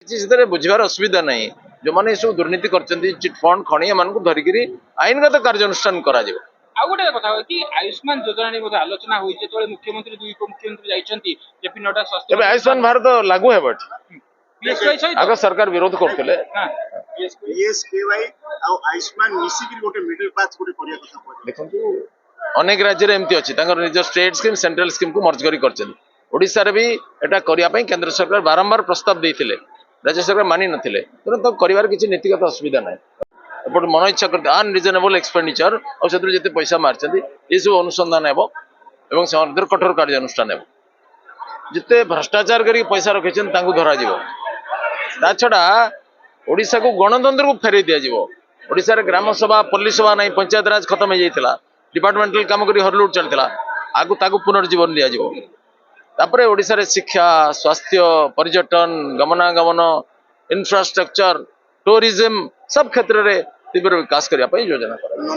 से बुझार असुविधा ना जो मैंने सब दुर्नीति कर चिटफंड खणी एम धरिक आईनगत कार्यानुष्ठान करा ଆଉ ଗୋଟେ କଥା କି ଆୟୁଷ୍ମାନ ଯୋଜନା ନେଇ ବୋଧେ ଆଲୋଚନା ହୋଇଛି ଯେତେବେଳେ ମୁଖ୍ୟମନ୍ତ୍ରୀ ଦୁଇ ଉପମୁଖ୍ୟମନ୍ତ୍ରୀ ଯାଇଛନ୍ତି ଜେପି ନଡ୍ଡା ସ୍ୱାସ୍ଥ୍ୟ ଏବେ आयुष्मान भारत लागू है PSY ସହିତ आग सरकार विरोध करते PSKY ଆଉ आयुष्मान मिसिक गोटे मिडल पाथ गोटे करिया କଥା कहले देखो अनेक राज्य एमती अच्छी निज स्टेट स्कीम सेंट्रल स्कीम को मर्ज करीशा भी एटा करने केंद्र सरकार बारंबार प्रस्ताव देते राज्य सरकार मानि नथिले तेणु तो कर किसी नीतिगत असुविधा ना एपट मन इच्छा करते अनरिजनेबल एक्सपेंडिचर और से पैसा मार्च ये सब अनुसंधान एवं से कठोर कार्यानुष्ठान जिते भ्रष्टाचार कर पैसा रखी धरा ता छड़ा ओडिशा को गणतंत्र को फेरई दिज्व ग्राम सभा पल्ली सभा नहीं पंचायत राज खत्म हो जाता डिपार्टमेंटल काम कर हरलुट चलता आगु ताकू पुनर्जीवन दिज्वर ओडिशा शिक्षा स्वास्थ्य पर्यटन गमनागमन इंफ्रास्ट्रक्चर टूरिज्म सब क्षेत्र में तीव्र विकास करने योजना